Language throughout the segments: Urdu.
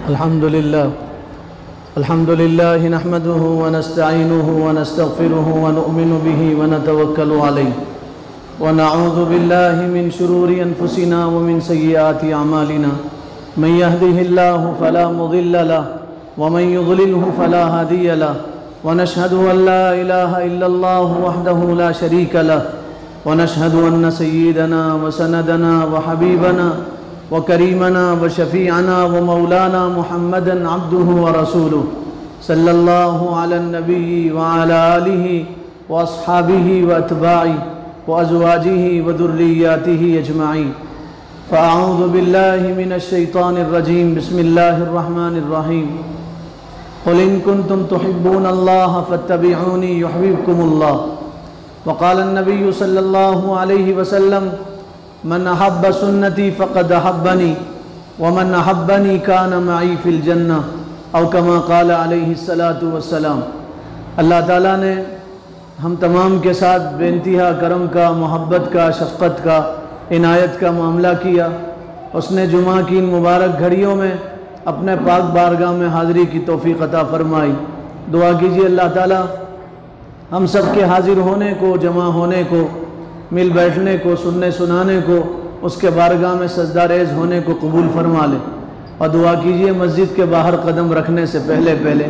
الحمد لله نحمده ونستعينه ونستغفره ونؤمن به ونتوكل عليه ونعوذ بالله من شرور أنفسنا ومن سيئات أعمالنا من يهده الله فلا مضل له ومن يضلله فلا هادي له ونشهد أن لا إله إلا الله وحده لا شريك له ونشهد أن سيدنا وسندنا وحبيبنا وكريمنا وشفيعنا ومولانا محمدا عبده ورسوله صلى الله على النبي وعلى آله وأصحابه وأتباعه وأزواجه وذرياته أجمعين. فأعوذ بالله من الشيطان الرجيم. بسم الله الرحمن الرحيم. قل إن كنتم تحبون الله فاتبعوني يحببكم الله. وقال النبي صلى الله عليه وسلم من أحب سنتي فقد أحبني ومن أحبني كان معي في الجنة او كما قال علیہ الصلاۃ والسلام. اللہ تعالیٰ نے ہم تمام کے ساتھ بے انتہا کرم کا، محبت کا، شفقت کا، عنایت کا معاملہ کیا. اس نے جمعہ کی ان مبارک گھڑیوں میں اپنے پاک بارگاہ میں حاضری کی توفیق عطا فرمائی. دعا کیجیے اللہ تعالیٰ ہم سب کے حاضر ہونے کو، جمع ہونے کو، مل بیٹھنے کو، سننے سنانے کو، اس کے بارگاہ میں سجدہ ریز ہونے کو قبول فرما لے. اور دعا کیجیے مسجد کے باہر قدم رکھنے سے پہلے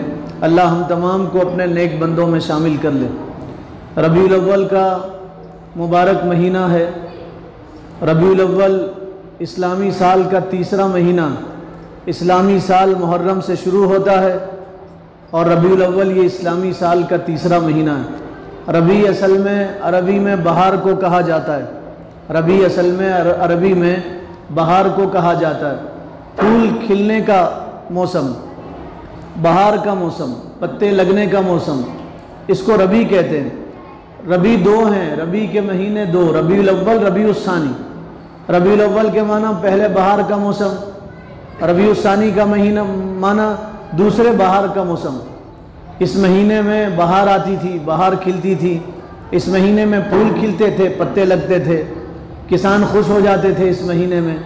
اللہ ہم تمام کو اپنے نیک بندوں میں شامل کر لے. ربیع الاول کا مبارک مہینہ ہے. ربیع الاول اسلامی سال کا تیسرا مہینہ. اسلامی سال محرم سے شروع ہوتا ہے اور ربیع الاول یہ اسلامی سال کا تیسرا مہینہ ہے. ربیع اصل میں عربی میں بہار کو کہا جاتا ہے. ربیع اصل میں عربی میں بہار کو کہا جاتا ہے. پھول کھلنے کا موسم، بہار کا موسم، پتے لگنے کا موسم، اس کو ربیع کہتے ہیں. ربیع دو ہیں، ربیع کے مہینے دو، ربیع الاول، ربیع الثانی. ربیع الاول کے معنی پہلے بہار کا موسم، ربیع الثانی کا مہینہ معنی دوسرے بہار کا موسم. اس مہینے میں بہار آتی تھی، بہار کھلتی تھی. اس مہینے میں پھول کھلتے تھے، پتے لگتے تھے، کسان خوش ہو جاتے تھے اس مہینے میں.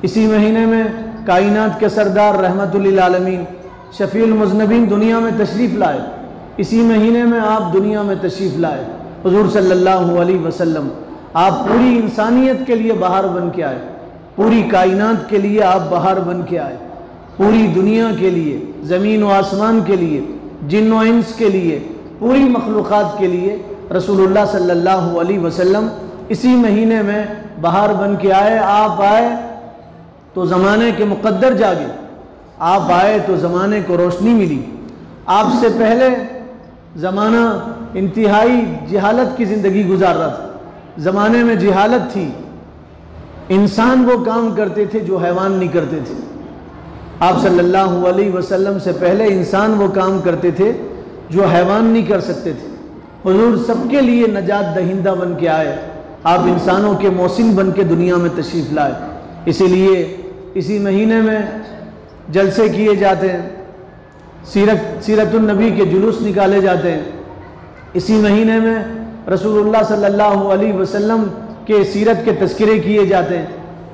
اسی مہینے میں کائنات کے سردار رحمت للعالمین شفیع المذنبین دنیا میں تشریف لائے. اسی مہینے میں آپ دنیا میں تشریف لائے. حضور صلی اللہ علیہ وسلم آپ پوری انسانیت کے لیے بہار بن کے آئے. پوری کائنات کے لیے آپ بہار بن کے آئے. پوری دنیا کے لیے، زمین و آسمان کے لیے، جن و انس کے لیے، پوری مخلوقات کے لیے رسول اللہ صلی اللہ علیہ وسلم اسی مہینے میں بہار بن کے آئے. آپ آئے تو زمانے کے مقدر جاگے. آپ آئے تو زمانے کو روشنی ملی. آپ سے پہلے زمانہ انتہائی جہالت کی زندگی گزار رہا تھا. زمانے میں جہالت تھی. انسان وہ کام کرتے تھے جو حیوان نہیں کرتے تھے. آپ صلی اللہ علیہ وسلم سے پہلے انسان وہ کام کرتے تھے جو حیوان نہیں کر سکتے تھے. حضور سب کے لیے نجات دہندہ بن کے آئے. آپ انسانوں کے محسن بن کے دنیا میں تشریف لائے. اسی لیے اسی مہینے میں جلسے کیے جاتے ہیں، سیرت النبی کے جلوس نکالے جاتے ہیں. اسی مہینے میں رسول اللہ صلی اللہ علیہ وسلم کے سیرت کے تذکرے کیے جاتے ہیں.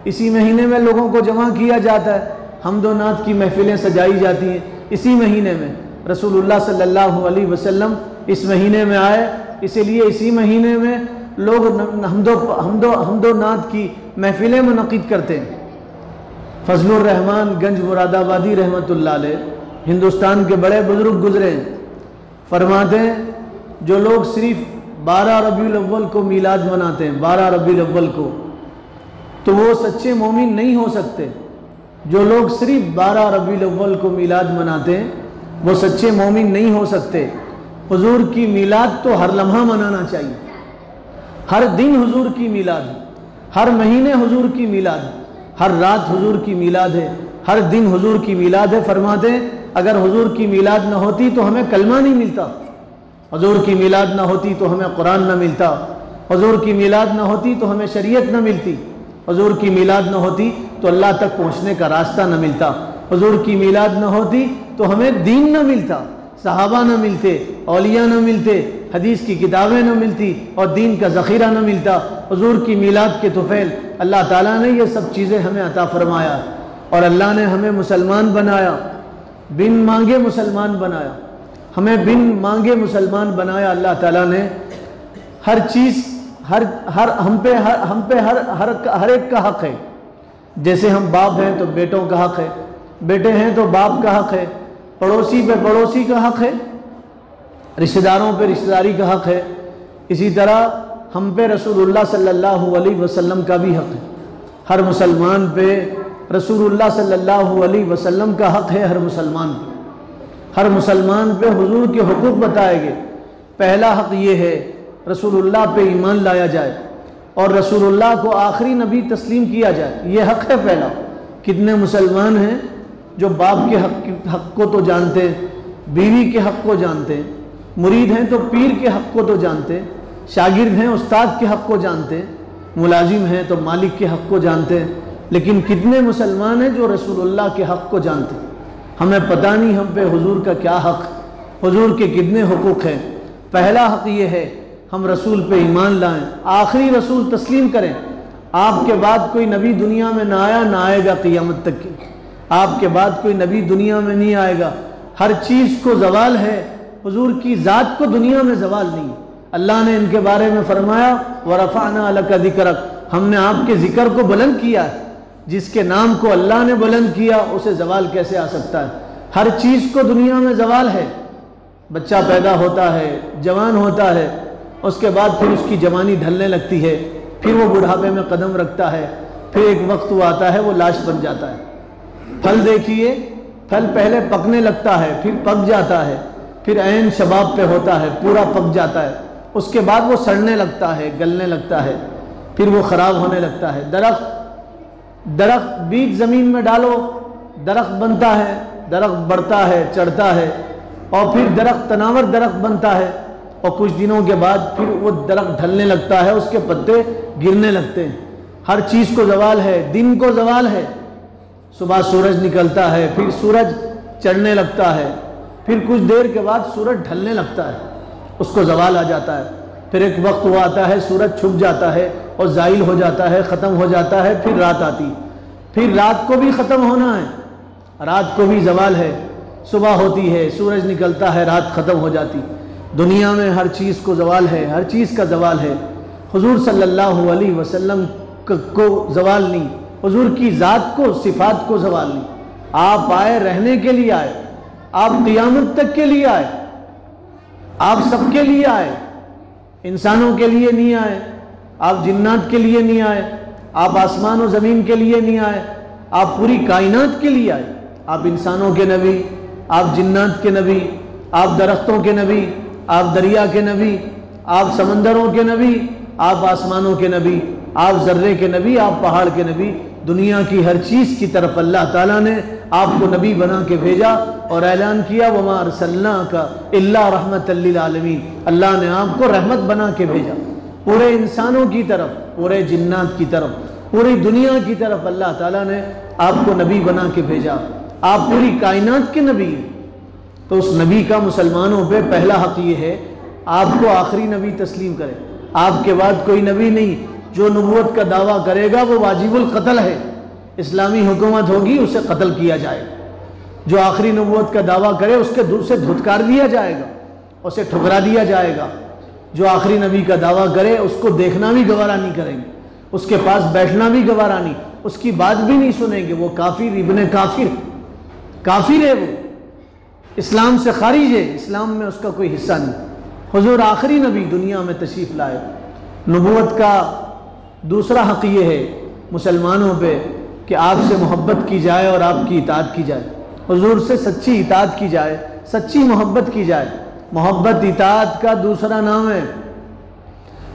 اسی مہینے میں لوگوں کو جمع کیا جاتا ہے، حمد و نعت کی محفلیں سجائی جاتی ہیں. اسی مہینے میں رسول اللہ صلی اللہ علیہ وسلم اس مہینے میں آئے. اسی لیے اسی مہینے میں لوگ حمد و نعت کی محفلیں منعقد کرتے ہیں. فضل الرحمن گنج مراد آبادی رحمۃ اللہ علیہ ہندوستان کے بڑے بزرگ گزرے ہیں. فرماتے ہیں جو لوگ صرف 12 ربیع الاول کو میلاد مناتے ہیں، 12 ربیع الاول کو، تو وہ سچے مومن نہیں ہو سکتے. جو لوگ صرف 12 ربیع الاول کو میلاد مناتے ہیں وہ سچے مومن نہیں ہو سکتے. حضور کی میلاد تو ہر لمحہ منانا چاہیے. ہر دن حضور کی میلاد ہے، ہر مہینے حضور کی میلاد ہے، ہر رات حضور کی میلاد ہے، ہر دن حضور کی میلاد ہے. فرماتے ہیں اگر حضور کی میلاد نہ ہوتی تو ہمیں کلمہ نہیں ملتا. حضور کی میلاد نہ ہوتی تو ہمیں قرآن نہ ملتا. حضور کی میلاد نہ ہوتی تو ہمیں شریعت نہ ملتی. حضور کی میلاد نہ ہوتی تو اللہ تک پہنچنے کا راستہ نہ ملتا. حضور کی میلاد نہ ہوتی تو ہمیں دین نہ ملتا، صحابہ نہ ملتے، اولیاء نہ ملتے، حدیث کی کتابیں نہ ملتی اور دین کا ذخیرہ نہ ملتا. حضور کی میلاد کے طفیل اللہ تعالیٰ نے یہ سب چیزیں ہمیں عطا فرمایا. اور اللہ نے ہمیں مسلمان بنایا، بن مانگے مسلمان بنایا، ہمیں بن مانگے مسلمان بنایا۔ اللہ تعالیٰ نے ہر چیز ہم پہ ہر ایک کا حق ہے۔ جیسے ہم باپ ہیں تو بیٹوں کا حق ہے، بیٹے ہیں تو باپ کا حق ہے، پڑوسی پہ پڑوسی کا حق ہے، رشتہ داروں پہ رشتہ داری کا حق ہے، اسی طرح ہم پہ رسول اللہ صلی اللہ علیہ وسلم کا بھی حق ہے۔ ہر مسلمان پہ رسول اللہ صلی اللہ علیہ وسلم کا حق ہے، ہر مسلمان پہ، ہر مسلمان پہ حضور کے حقوق بتائے گئے۔ پہلا حق یہ ہے رسول اللہ پہ ایمان لایا جائے اور رسول اللہ کو آخری نبی تسلیم کیا جائے، یہ حق ہے پہلا۔ کتنے مسلمان ہیں جو باپ کے حق کو تو جانتے، بیوی کے حق کو جانتے، مرید ہیں تو پیر کے حق کو تو جانتے، شاگرد ہیں استاد کے حق کو جانتے، ملازم ہیں تو مالک کے حق کو جانتے، لیکن کتنے مسلمان ہیں جو رسول اللہ کے حق کو جانتے؟ ہمیں پتہ نہیں ہم پہ حضور کا کیا حق، حضور کے کتنے حقوق ہیں۔ پہلا حق یہ ہے ہم رسول پہ ایمان لائیں، آخری رسول تسلیم کریں۔ آپ کے بعد کوئی نبی دنیا میں نہ آیا، نہ آئے گا قیامت تک کی۔ آپ کے بعد کوئی نبی دنیا میں نہیں آئے گا۔ ہر چیز کو زوال ہے، حضور کی ذات کو دنیا میں زوال نہیں۔ اللہ نے ان کے بارے میں فرمایا وَرَفَعْنَا لَكَ ذِكْرَكَ، ہم نے آپ کے ذکر کو بلند کیا ہے۔ جس کے نام کو اللہ نے بلند کیا اسے زوال کیسے آ سکتا ہے؟ ہر چیز کو دنیا میں زوال ہے۔ بچہ پیدا ہوتا ہے، جوان ہوتا ہے، اس کے بعد پھر اس کی جوانی ڈھلنے لگتی ہے، پھر وہ بڑھاپے میں قدم رکھتا ہے، پھر ایک وقت وہ آتا ہے وہ لاش بن جاتا ہے۔ پھل دیکھیے، پھل پہلے پکنے لگتا ہے، پھر پک جاتا ہے، پھر عین شباب پہ ہوتا ہے، پورا پک جاتا ہے، اس کے بعد وہ سڑنے لگتا ہے، گلنے لگتا ہے، پھر وہ خراب ہونے لگتا ہے۔ درخت بیج زمین میں ڈالو، درخت بنتا ہے، درخت بڑھتا ہے، چڑھتا ہے، اور پھر درخت تناور درخت بنتا ہے، اور کچھ دنوں کے بعد پھر وہ درخت ڈھلنے لگتا ہے، اس کے پتے گرنے لگتے ہیں۔ ہر چیز کو زوال ہے، دن کو زوال ہے۔ صبح سورج نکلتا ہے، پھر سورج چڑھنے لگتا ہے، پھر کچھ دیر کے بعد سورج ڈھلنے لگتا ہے، اس کو زوال آ جاتا ہے۔ پھر ایک وقت وہ آتا ہے سورج چھپ جاتا ہے اور زائل ہو جاتا ہے، ختم ہو جاتا ہے، پھر رات آتی، پھر رات کو بھی ختم ہونا ہے، رات کو بھی زوال ہے۔ صبح ہوتی ہے، سورج نکلتا ہے، رات ختم ہو جاتی۔ دنیا میں ہر چیز کو زوال ہے، ہر چیز کا زوال ہے۔ حضور صلی اللہ علیہ وسلم کو زوال نہیں، حضور کی ذات کو، صفات کو زوال نہیں۔ آپ آئے رہنے کے لیے آئے، آپ قیامت تک کے لیے آئے، آپ سب کے لیے آئے، انسانوں کے لیے نہیں آئے، آپ جنات کے لیے نہیں آئے، آپ آسمان و زمین کے لیے نہیں آئے، آپ پوری کائنات کے لیے آئے۔ آپ انسانوں کے نبی، آپ جنات کے نبی، آپ درختوں کے نبی، آپ دریا کے نبی، آپ سمندروں کے نبی، آپ آسمانوں کے نبی، آپ ذرے کے نبی، آپ پہاڑ کے نبی۔ دنیا کی ہر چیز کی طرف اللہ تعالیٰ نے آپ کو نبی بنا کے بھیجا اور اعلان کیا وَمَا أَرْسَلْنَاكَ إِلَّا رَحْمَةً لِّلْعَالَمِينَ، اللہ نے آپ کو رحمت بنا کے بھیجا، پورے انسانوں کی طرف، پورے جنات کی طرف، پوری دنیا کی طرف اللہ تعالیٰ نے آپ کو نبی بنا کے بھیجا۔ آپ پوری کائنات کے نبی ہیں، تو اس نبی کا مسلمانوں پہ پہلا حق یہ ہے آپ کو آخری نبی تسلیم کرے۔ آپ کے بعد کوئی نبی نہیں، جو نبوت کا دعویٰ کرے گا وہ واجب القتل ہے، اسلامی حکومت ہوگی اسے قتل کیا جائے گا۔ جو آخری نبوت کا دعویٰ کرے اس کے دل سے دھتکار دیا جائے گا، اسے ٹھکرا دیا جائے گا۔ جو آخری نبی کا دعویٰ کرے اس کو دیکھنا بھی گوارا نہیں کریں گے، اس کے پاس بیٹھنا بھی گوارا نہیں، اس کی بات بھی نہیں سنیں گے، وہ کافر ابن کافر ہے، وہ اسلام سے خارج ہے، اسلام میں اس کا کوئی حصہ نہیں۔ حضور آخری نبی دنیا میں تشریف لائے۔ نبوت کا دوسرا حق یہ ہے مسلمانوں پہ کہ آپ سے محبت کی جائے اور آپ کی اطاعت کی جائے، حضور سے سچی اطاعت کی جائے، سچی محبت کی جائے۔ محبت اطاعت کا دوسرا نام ہے،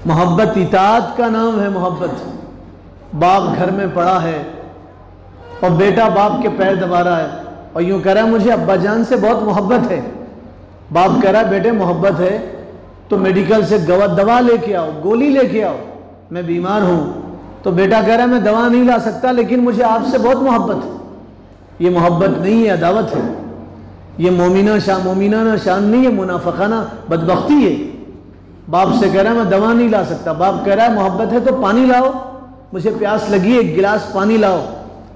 محبت اطاعت کا نام ہے محبت۔ باپ گھر میں پڑا ہے اور بیٹا باپ کے پیر دبا رہا ہے اور یوں کہہ رہا ہے مجھے ابا جان سے بہت محبت ہے۔ باپ کہہ رہا ہے بیٹے محبت ہے تو میڈیکل سے دوا لے کے آؤ، گولی لے کے آؤ، میں بیمار ہوں۔ تو بیٹا کہہ رہا ہے میں دوا نہیں لا سکتا لیکن مجھے آپ سے بہت محبت ہے۔ یہ محبت نہیں ہے، عداوت ہے۔ یہ مومنانہ شان نہیں ہے، منافقانہ بدبختی ہے۔ باپ سے کہہ رہا ہے میں دوا نہیں لا سکتا، باپ کہہ رہا ہے محبت ہے تو پانی لاؤ، مجھے پیاس لگی ہے، ایک گلاس پانی لاؤ۔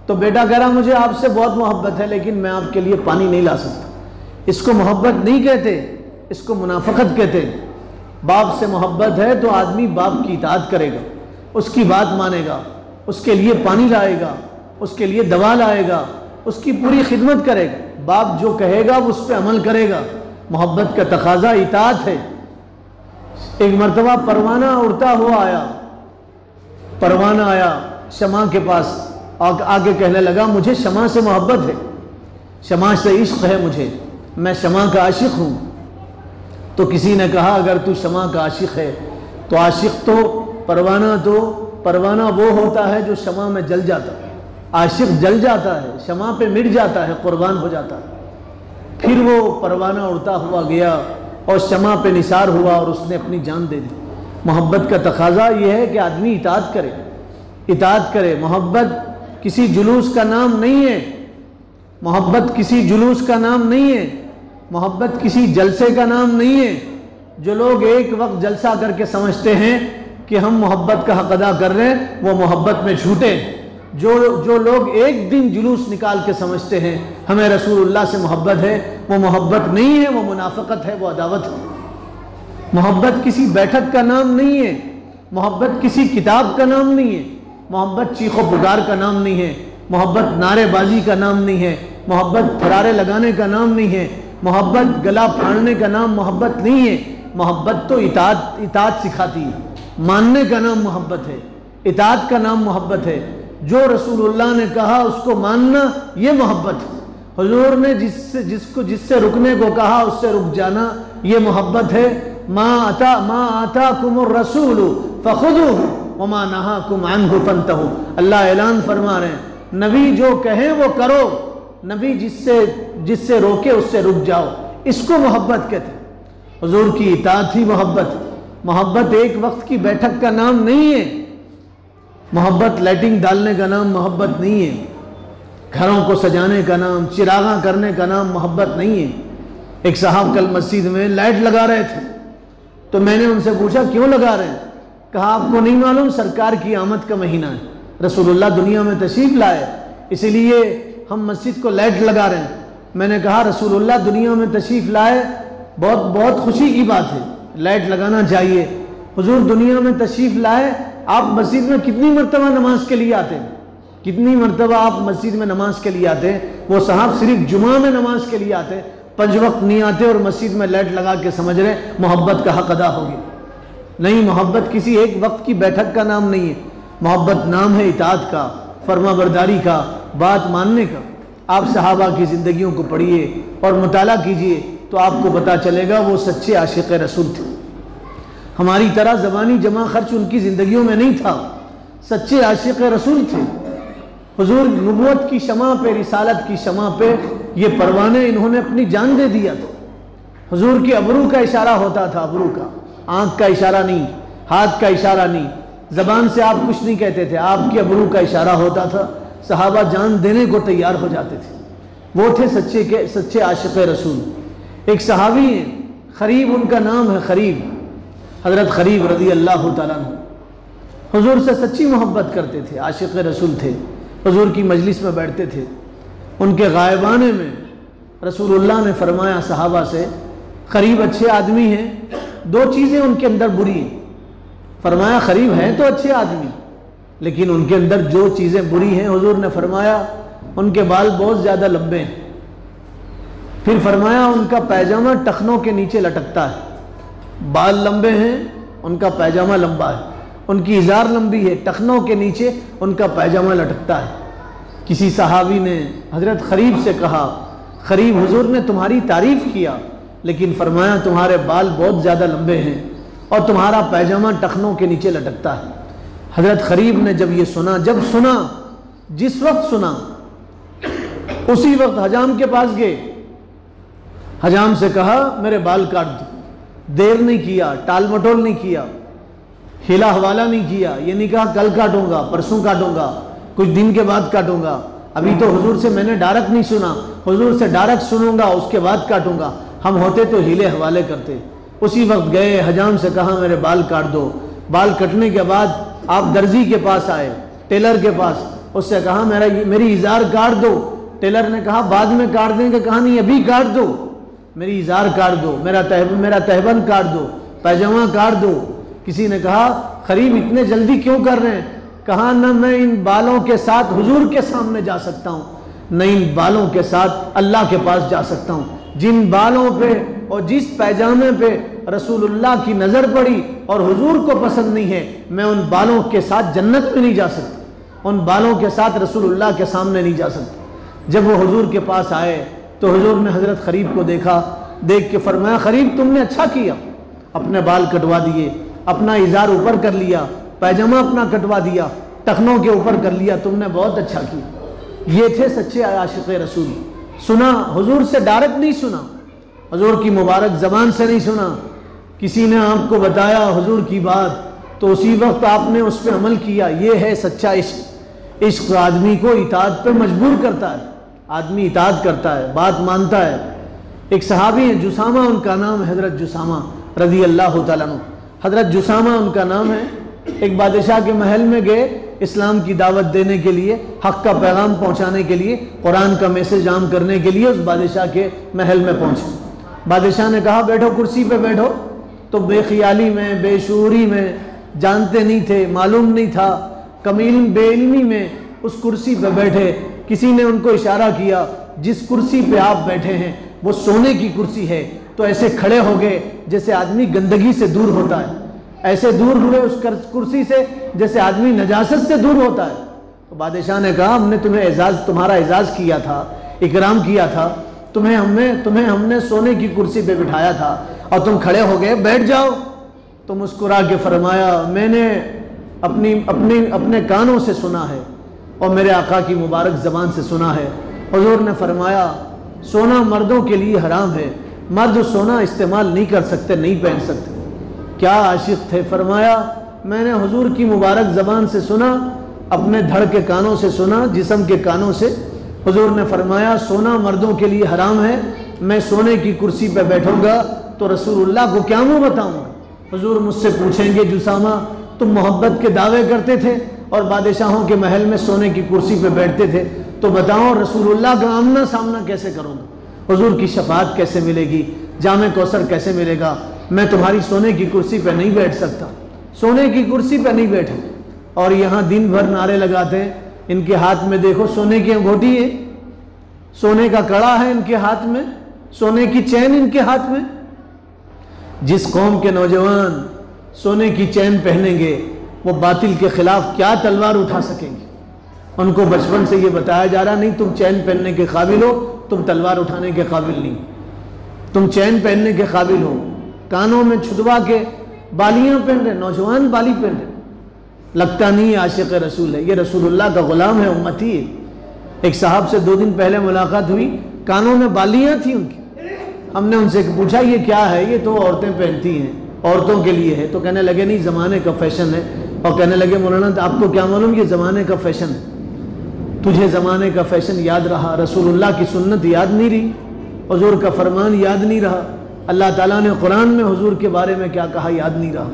تو بیٹا کہہ رہا مجھے آپ سے بہت محبت ہے لیکن میں آپ کے لیے پانی نہیں لا سکتا۔ اس کو محبت نہیں کہتے، اس کو منافقت کہتے۔ باپ سے محبت ہے تو آدمی باپ کی اطاعت کرے گا، اس کی بات مانے گا، اس کے لیے پانی لائے گا، اس کے لیے دوا لائے گا، اس کی پوری خدمت کرے گا۔ باپ جو کہے گا وہ اس پہ عمل کرے گا۔ محبت کا تقاضا اطاعت ہے۔ ایک مرتبہ پروانہ اڑتا ہوا آیا، پروانہ آیا شمع کے پاس، آگے کہنے لگا مجھے شمع سے محبت ہے، شمع سے عشق ہے، مجھے میں شمع کا عاشق ہوں۔ تو کسی نے کہا اگر تو شمع کا عاشق ہے تو عاشق تو پروانہ وہ ہوتا ہے جو شمع میں جل جاتا ہے، عاشق جل جاتا ہے، شمع پہ مٹ جاتا ہے، قربان ہو جاتا ہے۔ پھر وہ پروانہ اڑتا ہوا گیا اور شمع پہ نثار ہوا اور اس نے اپنی جان دے دی۔ محبت کا تقاضا یہ ہے کہ آدمی اطاعت کرے، اطاعت کرے۔ محبت کسی جلوس کا نام نہیں ہے، محبت کسی جلوس کا نام نہیں ہے، محبت کسی جلسے کا نام نہیں ہے۔ جو لوگ ایک وقت جلسہ کر کے سمجھتے ہیں کہ ہم محبت کا حق ادا کر رہے ہیں وہ محبت میں جھوٹے ہیں۔ جو لوگ ایک دن جلوس نکال کے سمجھتے ہیں ہمیں رسول اللہ سے محبت ہے، وہ محبت نہیں ہے، وہ منافقت ہے، وہ عداوت ہے۔ محبت کسی بیٹھک کا نام نہیں ہے، محبت کسی کتاب کا نام نہیں ہے، محبت چیخ و پکار کا نام نہیں ہے، محبت نعرے بازی کا نام نہیں ہے، محبت پھرارے لگانے کا نام نہیں ہے، محبت گلا پھاڑنے کا نام محبت نہیں ہے۔ محبت تو اطاعت سکھاتی ہے، ماننے کا نام محبت ہے، اطاعت کا نام محبت ہے۔ جو رسول اللہ نے کہا اس کو ماننا یہ محبت ہے۔ حضور نے جس سے رکنے کو کہا اس سے رک جانا یہ محبت ہے۔ ما آتاکم الرسول فخذوہ وما نہاکم عنہ فانتہوا۔ اللہ اعلان فرما رہے ہیں نبی جو کہیں وہ کرو، نبی جس سے روکے اس سے رک جاؤ، اس کو محبت کہتے ہیں۔ حضور کی اطاعت ہی محبت۔ محبت ایک وقت کی بیٹھک کا نام نہیں ہے، محبت لائٹنگ ڈالنے کا نام محبت نہیں ہے، گھروں کو سجانے کا نام، چراغاں کرنے کا نام محبت نہیں ہے۔ ایک صاحب کل مسجد میں لائٹ لگا رہے تھے تو میں نے ان سے پوچھا کیوں لگا رہے ہیں؟ کہا آپ کو نہیں معلوم سرکار کی آمد کا مہینہ ہے، رسول اللہ دنیا میں تشریف لائے اسی لیے ہم مسجد کو لائٹ لگا رہے ہیں۔ میں نے کہا رسول اللہ دنیا میں تشریف لائے بہت خوشی کی بات ہے، لائٹ لگانا چاہیے۔ حضور دنیا میں تشریف لائے، آپ مسجد میں کتنی مرتبہ نماز کے لیے آتے ہیں؟ کتنی مرتبہ آپ مسجد میں نماز کے لیے آتے ہیں؟ وہ صاحب صرف جمعہ میں نماز کے لیے آتے ہیں، 5 وقت نہیں آتے اور مسجد میں لائٹ لگا کے سمجھ رہے ہیں محبت کا حق ادا ہو گیا۔ نہیں، محبت کسی ایک وقت کی بیٹھک کا نام نہیں ہے، محبت نام ہے اطاعت کا، فرما برداری کا، بات ماننے کا۔ آپ صحابہ کی زندگیوں کو پڑھیے اور مطالعہ کیجئے تو آپ کو پتہ چلے گا وہ سچے عاشق رسول تھے۔ ہماری طرح زبانی جمع خرچ ان کی زندگیوں میں نہیں تھا، سچے عاشق رسول تھے۔ حضور نبوت کی شمع پہ، رسالت کی شمع پہ یہ پروانے انہوں نے اپنی جان دے دیا تھا۔ حضور کے ابرو کا اشارہ ہوتا تھا، ابرو کا، آنکھ کا اشارہ نہیں، ہاتھ کا اشارہ نہیں، زبان سے آپ کچھ نہیں کہتے تھے، آپ کے ابرو کا اشارہ ہوتا تھا، صحابہ جان دینے کو تیار ہو جاتے تھے۔ وہ تھے سچے عاشق رسول۔ ایک صحابی ہیں خریب، ان کا نام ہے خریب، حضرت خریب رضی اللہ تعالیٰ عنہ، حضور سے سچی محبت کرتے تھے، عاشق رسول تھے، حضور کی مجلس میں بیٹھتے تھے۔ ان کے غائبانے میں رسول اللہ نے فرمایا صحابہ سے خریب اچھے آدمی ہیں، 2 چیزیں ان کے اندر بری ہیں۔ فرمایا خریب ہیں تو اچھے آدمی لیکن ان کے اندر جو چیزیں بری ہیں، حضور نے فرمایا ان کے بال بہت زیادہ لمبے ہیں، پھر فرمایا ان کا پیجامہ ٹخنوں کے نیچے لٹکتا ہے۔ بال لمبے ہیں، ان کا پیجامہ لمبا ہے، ان کی ازار لمبی ہے، ٹخنوں کے نیچے ان کا پیجامہ لٹکتا ہے۔ کسی صحابی نے حضرت خریب سے کہا خریب حضور نے تمہاری تعریف کیا لیکن فرمایا تمہارے بال بہت زیادہ لمبے ہیں اور تمہارا پیجامہ ٹخنوں کے نیچے لٹکتا ہے۔ حضرت خریب نے جب سنا جس وقت سنا اسی وقت حجام کے پاس گئے، حجام سے کہا میرے بال کاٹ دو۔ دیر نہیں کیا، ٹال مٹول نہیں کیا، ہلا حوالہ نہیں کیا، یہ نہیں کہا کل کاٹوں گا، پرسوں کاٹوں گا، کچھ دن کے بعد کاٹوں گا، ابھی تو حضور سے میں نے ڈائریکٹ نہیں سنا، حضور سے ڈائریکٹ سنوں گا اس کے بعد کاٹوں گا۔ ہم ہوتے تو ہیلے حوالے کرتے، اسی وقت گئے حجام سے کہا میرے بال کاٹ دو۔ بال کٹنے کے بعد آپ درزی کے پاس آئے، ٹیلر کے پاس، اس سے کہا میری ازار کاٹ دو۔ ٹیلر نے کہا بعد میں کاٹ دیں گے، کہا نہیں ابھی کاٹ دو، میری ازار کاٹ دو، میرا تہبند کاٹ دو، پیجامہ کاٹ دو۔ کسی نے کہا خریب اتنے جلدی کیوں کر رہے ہیں؟ کہا نہ میں ان بالوں کے ساتھ حضور کے سامنے جا سکتا ہوں، نہ ان بالوں کے ساتھ اللہ کے پاس جا سکتا ہوں۔ جن بالوں پہ اور جس پیجامے پہ رسول اللہ کی نظر پڑی اور حضور کو پسند نہیں ہے، میں ان بالوں کے ساتھ جنت میں نہیں جا سکتا، ان بالوں کے ساتھ رسول اللہ کے سامنے نہیں جا سکتا۔ جب وہ حضور کے پاس آئے تو حضور نے حضرت خریب کو دیکھا، دیکھ کے فرمایا خریب تم نے اچھا کیا، اپنے بال کٹوا دیے، اپنا ازار اوپر کر لیا، پیجامہ اپنا کٹوا دیا، ٹخنوں کے اوپر کر لیا، تم نے بہت اچھا کیا۔ یہ تھے سچے عاشق رسول۔ سنا حضور سے ڈائریکٹ نہیں سنا، حضور کی مبارک زبان سے نہیں سنا، کسی نے آپ کو بتایا حضور کی بات تو اسی وقت آپ نے اس پہ عمل کیا۔ یہ ہے سچا عشق۔ عشق آدمی کو اطاعت پہ مجبور کرتا ہے، آدمی اطاعت کرتا ہے، بات مانتا ہے۔ ایک صحابی ہیں جسامہ ان کا نام ہے، حضرت جسامہ رضی اللہ تعالیٰ عنہ، حضرت جسامہ ان کا نام ہے۔ ایک بادشاہ کے محل میں گئے اسلام کی دعوت دینے کے لیے، حق کا پیغام پہنچانے کے لیے، قرآن کا میسج عام کرنے کے لیے اس بادشاہ کے محل میں پہنچے۔ بادشاہ نے کہا بیٹھو کرسی پہ بیٹھو، تو بے خیالی میں، بے شعوری میں، جانتے نہیں تھے، معلوم نہیں تھا، بے علمی میں اس کرسی پہ بیٹھے۔ کسی نے ان کو اشارہ کیا جس کرسی پہ آپ بیٹھے ہیں وہ سونے کی کرسی ہے، تو ایسے کھڑے ہو گئے جیسے آدمی گندگی سے دور ہوتا ہے، ایسے دور ہوئے اس کرسی سے جیسے آدمی نجاست سے دور ہوتا ہے۔ تو بادشاہ نے کہا ہم نے تمہارا اعزاز کیا تھا، اکرام کیا تھا، تمہیں ہم نے سونے کی کرسی پہ بٹھایا تھا اور تم کھڑے ہو گئے، بیٹھ جاؤ۔ تو مسکرا کے فرمایا میں نے اپنے کانوں سے سنا ہے اور میرے آقا کی مبارک زبان سے سنا ہے۔ حضور نے فرمایا سونا مردوں کے لیے حرام ہے، مرد سونا استعمال نہیں کر سکتے، نہیں پہن سکتے۔ کیا عاشق تھے؟ فرمایا میں نے حضور کی مبارک زبان سے سنا، اپنے دھڑ کے کانوں سے سنا، جسم کے کانوں سے۔ حضور نے فرمایا سونا مردوں کے لیے حرام ہے، میں سونے کی کرسی پہ بیٹھوں گا تو رسول اللہ کو کیا منہ بتاؤں گا؟ حضور مجھ سے پوچھیں گے جسامہ تم محبت کے دعوے کرتے تھے اور بادشاہوں کے محل میں سونے کی کرسی پہ بیٹھتے تھے، تو بتاؤ رسول اللہ کا آمنا سامنا کیسے کروں گا؟ حضور کی شفاعت کیسے ملے گی؟ جام کوثر کیسے ملے گا؟ میں تمہاری سونے کی کرسی پہ نہیں بیٹھ سکتا، سونے کی کرسی پہ نہیں بیٹھے۔ اور یہاں دن بھر نعرے لگاتے ہیں، ان کے ہاتھ میں دیکھو سونے کی انگوٹھی ہے، سونے کا کڑا ہے ان کے ہاتھ میں، سونے کی چین ان کے ہاتھ میں۔ جس قوم کے نوجوان سونے کی چین پہنیں گے وہ باطل کے خلاف کیا تلوار اٹھا سکیں گے؟ ان کو بچپن سے یہ بتایا جا رہا نہیں تم چین پہننے کے قابل ہو، تم تلوار اٹھانے کے قابل نہیں، تم چین پہننے کے قابل ہو۔ کانوں میں چھدوا کے بالیاں پہن رہے، نوجوان بالی پہن رہے، لگتا نہیں عاشق رسول ہے، یہ رسول اللہ کا غلام ہے، امتی ہے۔ ایک صاحب سے 2 دن پہلے ملاقات ہوئی، کانوں میں بالیاں تھیں ان کی۔ ہم نے ان سے پوچھا یہ کیا ہے؟ یہ تو عورتیں پہنتی ہیں، عورتوں کے لیے ہے۔ تو کہنے لگے نہیں زمانے کا فیشن ہے، اور کہنے لگے مولانا آپ کو کیا معلوم یہ زمانے کا فیشن ہے؟ تجھے زمانے کا فیشن یاد رہا، رسول اللہ کی سنت یاد نہیں رہی، حضور کا فرمان یاد نہیں رہا، اللہ تعالیٰ نے قرآن میں حضور کے بارے میں کیا کہا یاد نہیں رہا،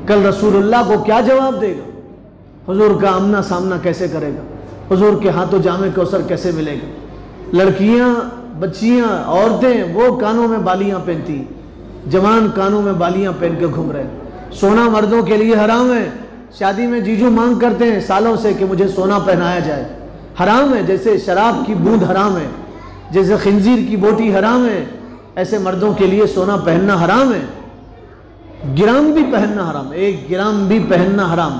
کل رسول اللہ کو کیا جواب دے گا؟ حضور کا آمنا سامنا کیسے کرے گا؟ حضور کے ہاتھوں جام کوثر کیسے ملے گا؟ لڑکیاں، بچیاں، عورتیں وہ کانوں میں بالیاں پہنتی، جوان کانوں میں بالیاں پہن کے گھوم رہے۔ سونا مردوں کے لیے حرام ہے۔ شادی میں جیجو مانگ کرتے ہیں سالوں سے کہ مجھے سونا پہنایا جائے، حرام ہے۔ جیسے شراب کی بوند حرام ہے، جیسے خنزیر کی بوٹی حرام ہے، ایسے مردوں کے لیے سونا پہننا حرام ہے۔ گرام بھی پہننا حرام ہے، 1 گرام بھی پہننا حرام۔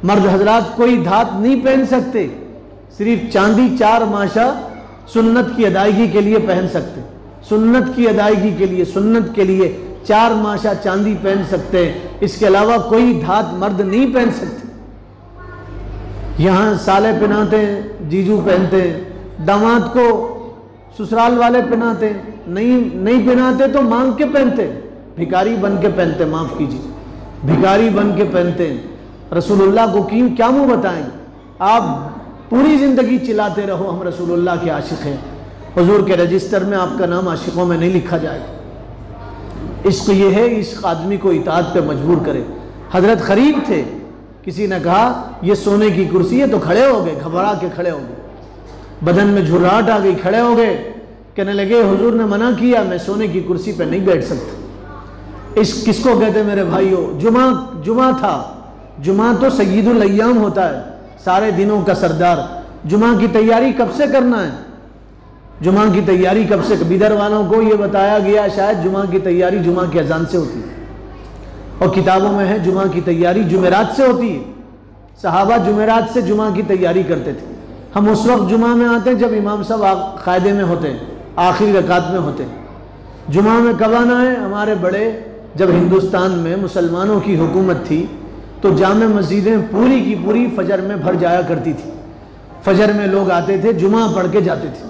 مرد حضرات کوئی دھات نہیں پہن سکتے، صرف چاندی 4 ماشا سنت کی ادائیگی کے لیے پہن سکتے، سنت کی ادائیگی کے لیے، سنت کے لیے 4 ماشا چاندی پہن سکتے ہیں، اس کے علاوہ کوئی دھات مرد نہیں پہن سکتے۔ یہاں سالے پہناتے ہیں، جیجو پہنتے ہیں، داماد کو سسرال والے پہناتے ہیں، نہیں پہناتے تو مانگ کے پہنتے ہیں، بھکاری بن کے پہنتے، معاف کیجیے، بھکاری بن کے پہنتے ہیں۔ رسول اللہ کو کیا منہ بتائیں؟ آپ پوری زندگی چلاتے رہو ہم رسول اللہ کے عاشق ہیں، حضور کے رجسٹر میں آپ کا نام عاشقوں میں نہیں لکھا جائے گا۔ عشق یہ ہے، عشق آدمی کو اطاعت پہ مجبور کرے۔ حضرت خریب تھے، کسی نے کہا یہ سونے کی کرسی ہے، تو کھڑے ہو گئے، گھبرا کے کھڑے ہو گئے، بدن میں جھرراہٹ آ گئی، کھڑے ہو گئے، کہنے لگے حضور نے منع کیا، میں سونے کی کرسی پہ نہیں بیٹھ سکتا۔ اس کس کو کہتے میرے بھائیو؟ جمعہ تھا۔ جمعہ تو سید الایام ہوتا ہے، سارے دنوں کا سردار۔ جمعہ کی تیاری کب سے کرنا ہے؟ جمعہ کی تیاری کب سے؟ بیدر والوں کو یہ بتایا گیا شاید جمعہ کی تیاری جمعہ کی اذان سے ہوتی ہے، اور کتابوں میں ہے جمعہ کی تیاری جمعرات سے ہوتی ہے۔ صحابہ جمعرات سے جمعہ کی تیاری کرتے تھے۔ ہم اس وقت جمعہ میں آتے ہیں جب امام صاحب قاعدے میں ہوتے ہیں، آخری رکعت میں ہوتے ہیں۔ جمعہ میں کب آنا ہے؟ ہمارے بڑے، جب ہندوستان میں مسلمانوں کی حکومت تھی تو جامع مسجدیں پوری کی پوری فجر میں بھر جایا کرتی تھی۔ فجر میں لوگ آتے تھے، جمعہ پڑھ کے جاتے تھے،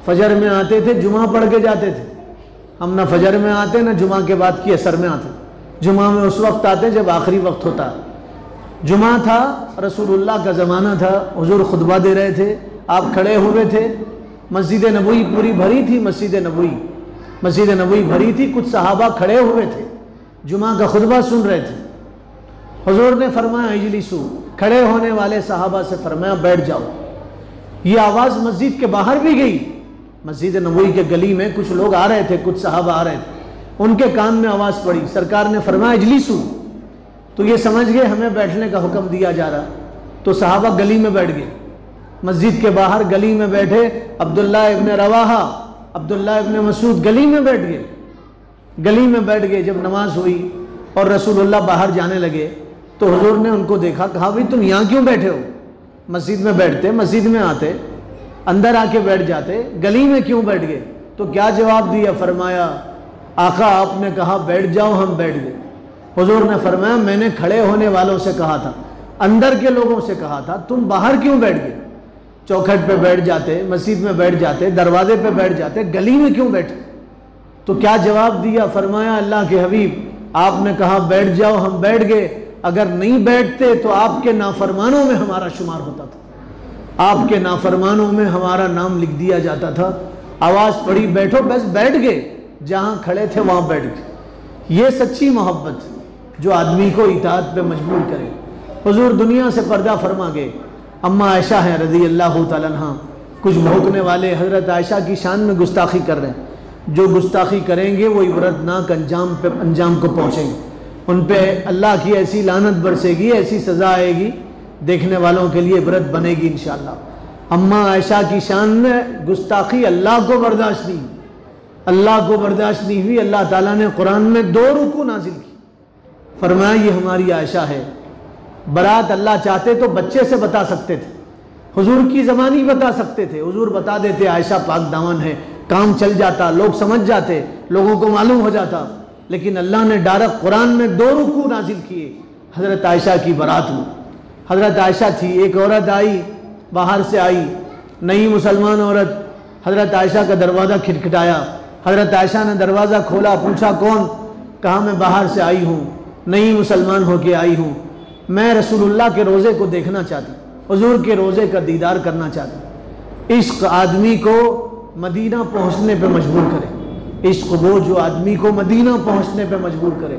فجر میں آتے تھے، جمعہ پڑھ کے جاتے تھے۔ ہم نہ فجر میں آتے نہ جمعہ کے بعد کی اثر میں آتے۔ جمعہ میں اس وقت آتے جب آخری وقت ہوتا ہے۔ جمعہ تھا، رسول اللہ کا زمانہ تھا، حضور خطبہ دے رہے تھے، آپ کھڑے ہوئے تھے، مسجد نبوی پوری بھری تھی، مسجد نبوی بھری تھی، کچھ صحابہ کھڑے ہوئے تھے، جمعہ کا خطبہ سن رہے تھے۔ حضور نے فرمایا اجلسو، کھڑے ہونے والے صحابہ سے فرمایا بیٹھ جاؤ۔ یہ آواز مسجد کے باہر بھی گئی، مسجد نبوی کے گلی میں کچھ لوگ آ رہے تھے، کچھ صحابہ آ رہے تھے، ان کے کان میں آواز پڑی، سرکار نے فرمایا اجلسو، تو یہ سمجھ گئے ہمیں بیٹھنے کا حکم دیا جا رہا، تو صحابہ گلی میں بیٹھ گئے، مسجد کے باہر گلی میں بیٹھے۔ عبداللہ ابن رواحہ، عبداللہ ابن مسعود گلی میں بیٹھ گئے، گلی میں بیٹھ گئے۔ جب نماز ہوئی اور رسول اللہ باہر جانے لگے تو حضور نے ان کو دیکھا، کہا بھئی تم یہاں کیوں بیٹھے ہو؟ مسجد میں بیٹھتے، مسجد میں آتے، اندر آ کے بیٹھ جاتے، گلی میں کیوں بیٹھ گئے؟ تو کیا جواب دیا؟ فرمایا آقا آپ نے کہا بیٹھ جاؤ، ہم بیٹھ گئے۔ حضور نے فرمایا میں نے کھڑے ہونے والوں سے کہا تھا، اندر کے لوگوں سے کہا تھا، تم باہر کیوں بیٹھ گئے؟ چوکھٹ پہ بیٹھ جاتے، مسجد میں بیٹھ جاتے، دروازے پہ بیٹھ جاتے، گلی میں کیوں بیٹھے؟ تو کیا جواب دیا؟ فرمایا اللہ کے حبیب آپ نے کہا بیٹھ جاؤ، ہم بیٹھ گئے، اگر نہیں بیٹھتے تو آپ کے نافرمانوں میں ہمارا شمار ہوتا تھا، آپ کے نافرمانوں میں ہمارا نام لکھ دیا جاتا تھا۔ آواز پڑی بیٹھو، بس بیٹھ گئے، جہاں کھڑے تھے وہاں بیٹھ گئے۔ یہ سچی محبت جو آدمی کو اطاعت پہ مجبور کرے۔ حضور دنیا سے پردہ فرما گئے، اماں عائشہ ہیں رضی اللہ تعالیٰ عنہ، کچھ بھونکنے والے حضرت عائشہ کی شان میں گستاخی کر رہے ہیں، جو گستاخی کریں گے وہ عبرتناک انجام کو پہنچیں گے، ان پہ اللہ کی ایسی لعنت برسے گی، ایسی سزا آئے گی، دیکھنے والوں کے لیے عبرت بنے گی انشاءاللہ۔ اماں عائشہ کی شان میں گستاخی اللہ کو برداشت نہیں، اللہ کو برداشت نہیں ہوئی۔ اللہ تعالیٰ نے قرآن میں 2 رکوع نازل کی، فرمایا یہ ہماری عائشہ ہے۔ برات اللہ چاہتے تو بچے سے بتا سکتے تھے، حضور کی زبانی بتا سکتے تھے، حضور بتا دیتے عائشہ پاک دامن ہے، کام چل جاتا، لوگ سمجھ جاتے، لوگوں کو معلوم ہو جاتا، لیکن اللہ نے ڈائریکٹ قرآن میں 2 رکوع نازل کیے حضرت عائشہ کی برات میں۔ حضرت عائشہ تھی، ایک عورت آئی، باہر سے آئی، نئی مسلمان عورت، حضرت عائشہ کا دروازہ کھٹکھٹایا، حضرت عائشہ نے دروازہ کھولا، پوچھا کون؟ کہا میں باہر سے آئی ہوں، نئی مسلمان ہو کے آئی ہوں، میں رسول اللہ کے روزے کو دیکھنا چاہتی ہوں، حضور کے روزے کا دیدار کرنا چاہتی ہوں۔ عشق آدمی کو مدینہ پہنچنے پہ مجبور کرے، عشق وہ جو آدمی کو مدینہ پہنچنے پہ مجبور کرے۔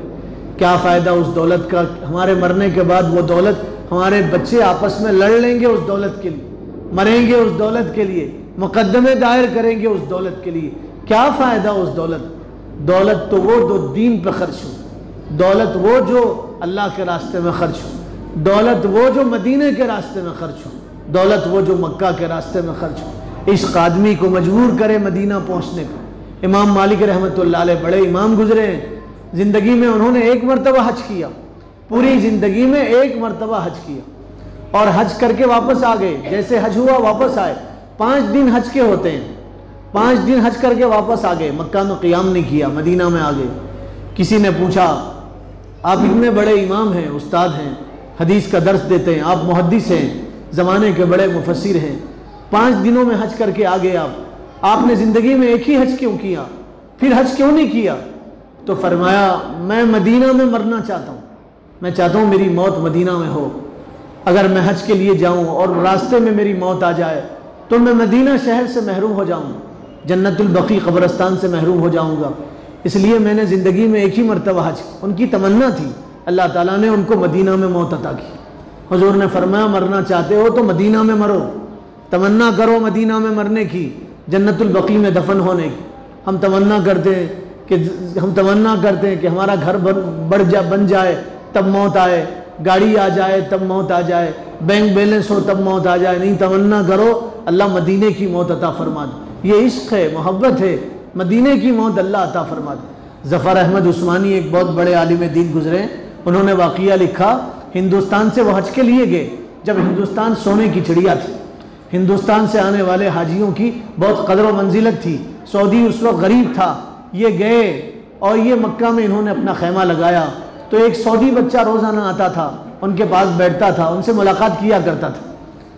کیا فائدہ اس دولت کا؟ ہمارے مرنے کے بعد وہ دولت، ہمارے بچے آپس میں لڑ لیں گے اس دولت کے لیے، مریں گے اس دولت کے لیے، مقدمے دائر کریں گے اس دولت کے لیے۔ کیا فائدہ اس دولت تو وہ جو دین پہ خرچ ہو، دولت وہ جو اللہ کے راستے میں خرچ ہو، دولت وہ جو مدینے کے راستے میں خرچ ہو، دولت وہ جو مکہ کے راستے میں خرچ ہو۔ عشق آدمی کو مجبور کرے مدینہ پہنچنے پہ۔ امام مالک رحمۃ اللہ علیہ بڑے امام گزرے ہیں، زندگی میں انہوں نے 1 مرتبہ حج کیا، پوری زندگی میں 1 مرتبہ حج کیا، اور حج کر کے واپس آ گئے، جیسے حج ہوا واپس آئے۔ 5 دن حج کے ہوتے ہیں، 5 دن حج کر کے واپس آ گئے، مکہ میں قیام نہیں کیا، مدینہ میں آ گئے۔ کسی نے پوچھا آپ اتنے بڑے امام ہیں، استاد ہیں، حدیث کا درس دیتے ہیں، آپ محدث ہیں، زمانے کے بڑے مفسر ہیں، 5 دنوں میں حج کر کے آ گئے، آپ نے زندگی میں ایک ہی حج کیوں کیا؟ پھر حج کیوں نہیں کیا؟ تو فرمایا میں مدینہ میں مرنا چاہتا ہوں، میں چاہتا ہوں میری موت مدینہ میں ہو۔ اگر میں حج کے لیے جاؤں اور راستے میں میری موت آ جائے تو میں مدینہ شہر سے محروم ہو جاؤں، جنت البقیع قبرستان سے محروم ہو جاؤں گا، اس لیے میں نے زندگی میں ایک ہی مرتبہ حج کی۔ ان کی تمنا تھی، اللہ تعالیٰ نے ان کو مدینہ میں موت عطا کی۔ حضور نے فرمایا مرنا چاہتے ہو تو مدینہ میں مرو، تمنا کرو مدینہ میں مرنے کی، جنت البقیع میں دفن ہونے کی۔ ہم تمنا کرتے ہیں کہ ہمارا گھر بن جائے تب موت آئے، گاڑی آ جائے تب موت آ جائے، بینک بیلنس ہو تب موت آ جائے۔ نہیں، تمنا کرو اللہ مدینے کی موت عطا فرما دے۔ یہ عشق ہے، محبت ہے، مدینے کی موت اللہ عطا فرما دے۔ ظفر احمد عثمانی ایک بہت بڑے عالم دین گزرے، انہوں نے واقعہ لکھا، ہندوستان سے وہ حج کے لیے گئے جب ہندوستان سونے کی چڑیا تھی، ہندوستان سے آنے والے حاجیوں کی بہت قدر و منزلت تھی، سعودی اس وقت غریب تھا، یہ گئے اور یہ مکہ میں انہوں نے اپنا خیمہ لگایا تو ایک سعودی بچہ روزانہ آتا تھا، ان کے پاس بیٹھتا تھا، ان سے ملاقات کیا کرتا تھا۔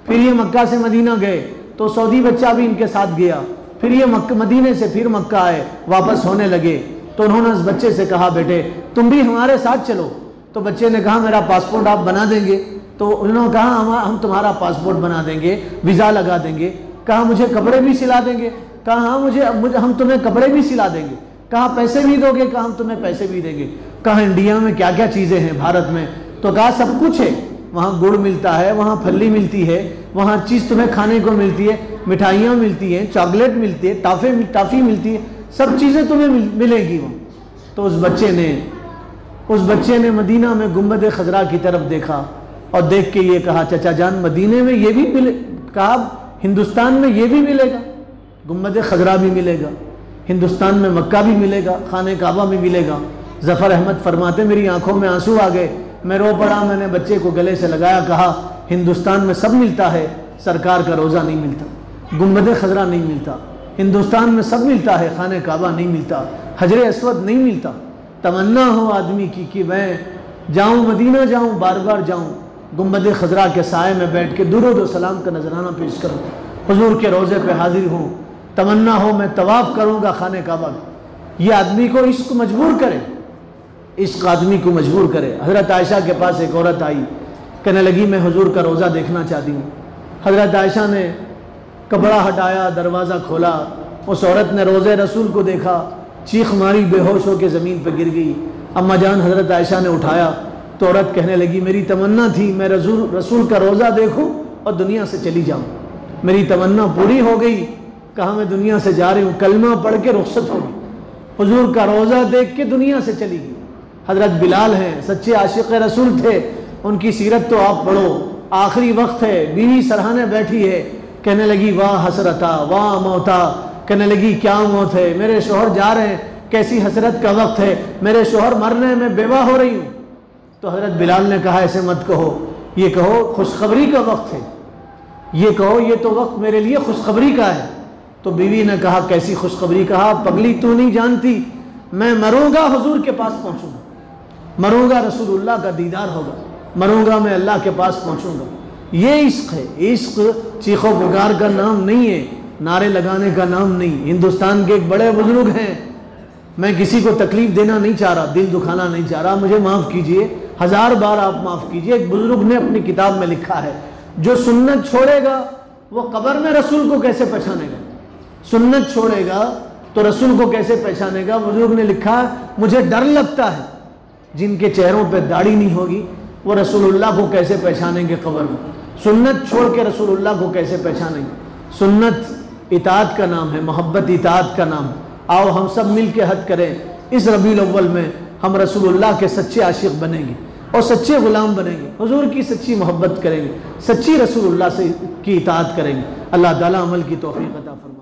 پھر یہ مکہ سے مدینہ گئے تو سعودی بچہ بھی ان کے ساتھ گیا، پھر یہ مدینے سے پھر مکہ آئے، واپس ہونے لگے تو انہوں نے اس بچے سے کہا بیٹے تم بھی ہمارے ساتھ چلو، تو بچے نے کہا میرا پاسپورٹ آپ بنا دیں گے؟ تو انہوں نے کہا ہم تمہارا پاسپورٹ بنا دیں گے، ویزا لگا دیں گے۔ کہا مجھے کپڑے بھی سلا دیں گے؟ کہا ہاں ہم تمہیں کپڑے بھی سلا دیں گے۔ کہا پیسے بھی دو گے؟ کہا ہم تمہیں پیسے بھی دیں گے۔ کہا انڈیا میں کیا کیا چیزیں ہیں بھارت میں؟ تو کہا سب کچھ ہے، وہاں گڑ ملتا ہے، وہاں پھلی ملتی ہے، وہاں چیز تمہیں کھانے کو ملتی ہے، مٹھائیاں ملتی ہیں، چاکلیٹ ملتی ہے، ٹافی ملتی ہے، سب چیزیں تمہیں ملیں گی وہاں۔ تو اس بچے نے مدینہ میں گنبد خضرا کی طرف دیکھا اور دیکھ کے یہ کہا چچا جان مدینے میں یہ بھی ملے، کہا ہندوستان میں یہ بھی ملے گا، گنبد خضرا بھی ملے گا، ہندوستان میں مکہ بھی ملے گا، خانہ کعبہ بھی ملے گا۔ ظفر احمد فرماتے میری آنکھوں میں آنسو آ گئے، میں رو پڑا، میں نے بچے کو گلے سے لگایا، کہا ہندوستان میں سب ملتا ہے، سرکار کا روزہ نہیں ملتا، گنبد خضرا نہیں ملتا، ہندوستان میں سب ملتا ہے، خانہ کعبہ نہیں ملتا، حجر اسود نہیں ملتا۔ تمنا ہو آدمی کی کہ میں جاؤں، مدینہ جاؤں، بار بار جاؤں، گنبد خضرا کے سائے میں بیٹھ کے درود و سلام کا نذرانہ پیش کروں، حضور کے روضے پہ حاضر ہوں، تمنا ہو میں طواف کروں گا خانہ کعبہ۔ یہ آدمی کو عشق مجبور کرے، عشق آدمی کو مجبور کرے۔ حضرت عائشہ کے پاس ایک عورت آئی، کہنے لگی میں حضور کا روضہ دیکھنا چاہتی ہوں۔ حضرت عائشہ نے کپڑا ہٹایا، دروازہ کھولا، اس عورت نے روضے رسول کو دیکھا، چیخ ماری، بے ہوش ہو کے زمین پہ گر گئی۔ اما جان حضرت عائشہ نے اٹھایا تو عورت کہنے لگی میری تمنا تھی میں رسول کا روضہ دیکھوں اور دنیا سے چلی جاؤں، میری تمنا پوری ہو گئی، کہا میں دنیا سے جا رہی ہوں، کلمہ پڑھ کے رخصت ہوگی، حضور کا روضہ دیکھ کے دنیا سے چلی گئی۔ حضرت بلال ہیں، سچے عاشق رسول تھے، ان کی سیرت تو آپ پڑھو، آخری وقت ہے، بیوی سرہانے بیٹھی ہے، کہنے لگی واہ حسرتا واہ موتا، کہنے لگی کیا موت ہے، میرے شوہر جا رہے ہیں، کیسی حسرت کا وقت ہے، میرے شوہر مر رہے ہیں، میں بیوہ ہو رہی ہوں۔ تو حضرت بلال نے کہا ایسے مت کہو، یہ کہو خوشخبری کا وقت ہے، یہ کہو یہ تو وقت میرے لیے خوشخبری کا ہے۔ تو بیوی نے کہا کیسی خوشخبری؟ کہا پگلی تو نہیں جانتی، میں مروں گا حضور کے پاس پہنچوں گا، مروں گا رسول اللہ کا دیدار ہوگا، مروں گا میں اللہ کے پاس پہنچوں گا۔ یہ عشق ہے، عشق چیخ و پکار کا نام نہیں ہے، نعرے لگانے کا نام نہیں۔ ہندوستان کے ایک بڑے بزرگ ہیں، میں کسی کو تکلیف دینا نہیں چاہ رہا، دل دکھانا نہیں چاہ رہا، مجھے معاف کیجئے، 1000 بار آپ معاف کیجئے۔ ایک بزرگ نے اپنی کتاب میں لکھا ہے جو سنت چھوڑے گا وہ قبر میں رسول کو کیسے پہچانے گا، سنت چھوڑے گا تو رسول کو کیسے پہچانے گا۔ بزرگ نے لکھا مجھے ڈر لگتا ہے جن کے چہروں پہ داڑھی نہیں ہوگی وہ رسول اللہ کو کیسے پہچانیں گے قبر میں، سنت چھوڑ کے رسول اللہ کو کیسے پہچانیں گے۔ سنت اطاعت کا نام ہے، محبت اطاعت کا نام۔ آؤ ہم سب مل کے حج کریں، اس ربیع الاول میں ہم رسول اللہ کے سچے عاشق بنیں گے اور سچے غلام بنیں گے، حضور کی سچی محبت کریں گے، سچی رسول اللہ سے کی اطاعت کریں گے۔ اللہ تعالیٰ عمل کی توفیق عطا فرمائے۔